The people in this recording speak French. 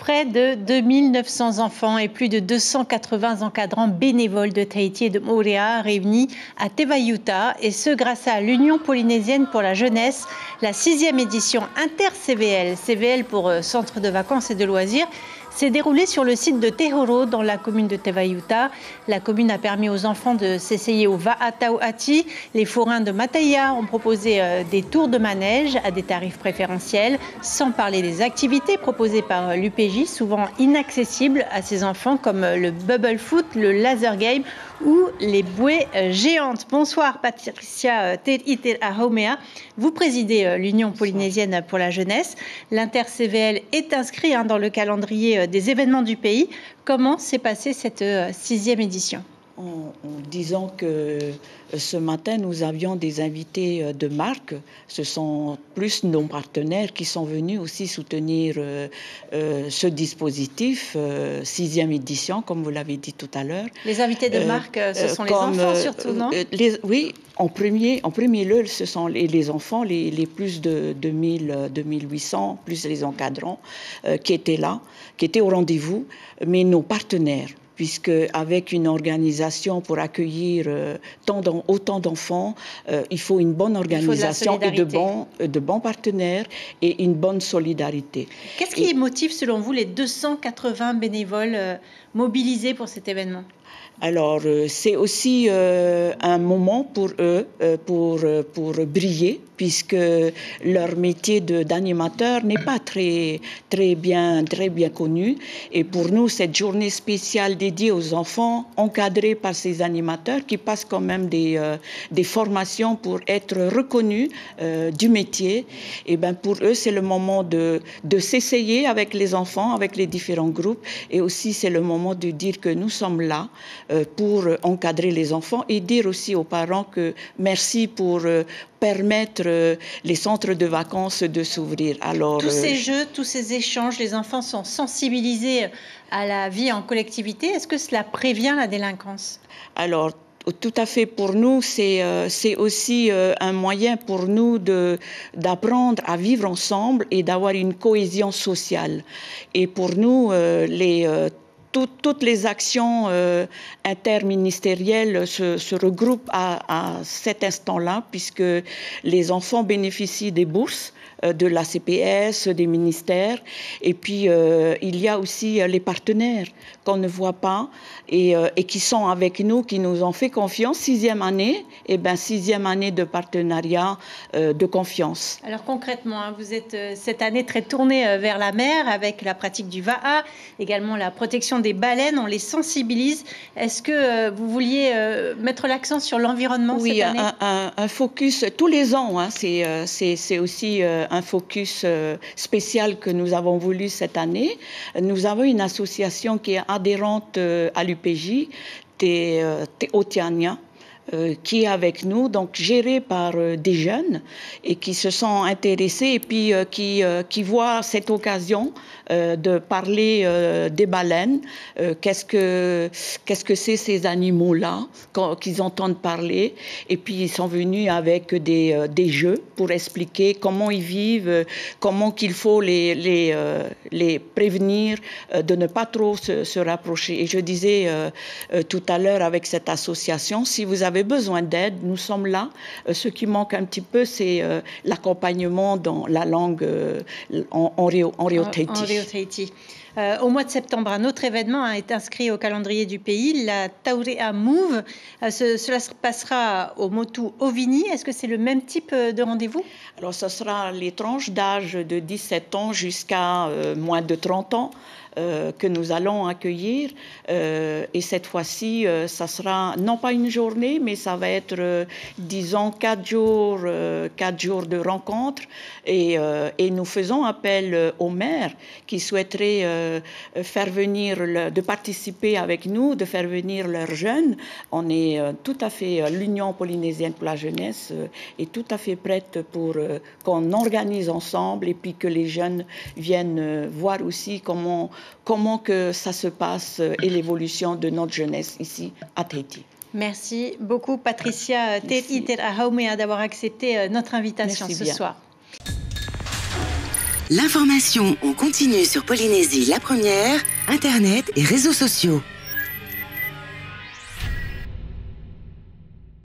Près de 2900 enfants et plus de 280 encadrants bénévoles de Tahiti et de Moorea réunis à Tevayuta, et ce grâce à l'Union polynésienne pour la jeunesse, la 6e édition Inter-CVL, CVL pour Centre de vacances et de loisirs, s'est déroulée sur le site de Tehoro dans la commune de Tevayuta. La commune a permis aux enfants de s'essayer au Va'atauati. Les forains de Mataia ont proposé des tours de manège à des tarifs préférentiels, sans parler des activités proposées par l'UPJ, souvent inaccessibles à ces enfants, comme le bubble foot, le laser game ou les bouées géantes. Bonsoir Patricia Te-Ite-Ahomea. Vous présidez l'Union polynésienne pour la jeunesse. L'Inter-CVL est inscrit dans le calendrier des événements du pays. Comment s'est passée cette 6e édition ? En disant que ce matin, nous avions des invités de marque. Ce sont plus nos partenaires qui sont venus aussi soutenir ce dispositif, 6e édition, comme vous l'avez dit tout à l'heure. Les invités de marque, ce sont les enfants surtout, non ? Oui, en premier lieu, ce sont les enfants, les plus de 2800, plus les encadrants qui étaient là, qui étaient au rendez-vous, mais nos partenaires, puisque avec une organisation pour accueillir autant d'enfants, il faut une bonne organisation et de bons partenaires et une bonne solidarité. Qu'est-ce qui motive, selon vous, les 280 bénévoles mobilisés pour cet événement ? Alors, c'est aussi un moment pour eux pour briller, puisque leur métier d'animateur n'est pas très bien connu. Et pour nous, cette journée spéciale dédiée aux enfants, encadrée par ces animateurs qui passent quand même des formations pour être reconnus du métier, et ben pour eux, c'est le moment de s'essayer avec les enfants, avec les différents groupes. Et aussi, c'est le moment de dire que nous sommes là pour encadrer les enfants et dire aussi aux parents que merci pour permettre les centres de vacances de s'ouvrir. Alors, tous ces jeux, tous ces échanges, les enfants sont sensibilisés à la vie en collectivité. Est-ce que cela prévient la délinquance ? Alors, tout à fait. Pour nous, c'est aussi un moyen pour nous d'apprendre à vivre ensemble et d'avoir une cohésion sociale. Et pour nous, toutes les actions interministérielles se regroupent à cet instant-là, puisque les enfants bénéficient des bourses de la CPS, des ministères, et puis il y a aussi les partenaires qu'on ne voit pas et qui sont avec nous, qui nous ont fait confiance. 6e année, et ben 6e année de partenariat de confiance. Alors concrètement, vous êtes cette année très tournée vers la mer avec la pratique du VAA, également la protection des baleines, on les sensibilise. Est-ce que vous vouliez mettre l'accent sur l'environnement cette année ? Oui, un focus tous les ans, c'est aussi un focus spécial que nous avons voulu cette année. Nous avons une association qui est adhérente à l'UPJ, Teotiania, qui est avec nous, donc gérée par des jeunes et qui se sont intéressés et puis qui voient cette occasion de parler des baleines. Qu'est-ce que c'est ces animaux-là qu'ils entendent parler? Et puis ils sont venus avec des jeux pour expliquer comment ils vivent, comment qu'il faut les prévenir de ne pas trop se rapprocher. Et je disais tout à l'heure avec cette association, si vous avez besoin d'aide, nous sommes là. Ce qui manque un petit peu, c'est l'accompagnement dans la langue en Rio Tahiti. Au mois de septembre, un autre événement est inscrit au calendrier du pays, la Taurea Move. Cela se passera au Motu Ovini. Est-ce que c'est le même type de rendez-vous ? Alors, ce sera les tranches d'âge de 17 ans jusqu'à moins de 30 ans. Que nous allons accueillir. Et cette fois-ci, ça sera non pas une journée, mais ça va être, disons, 4 jours de rencontres. Et nous faisons appel aux maires qui souhaiteraient faire venir, de participer avec nous, de faire venir leurs jeunes. On est tout à fait, l'Union polynésienne pour la jeunesse est tout à fait prête pour qu'on organise ensemble et puis que les jeunes viennent voir aussi comment que ça se passe et l'évolution de notre jeunesse ici à Tahiti. Merci beaucoup Patricia Te-Ite-Ahomea d'avoir accepté notre invitation ce soir. L'information en continu sur Polynésie la première, Internet et réseaux sociaux.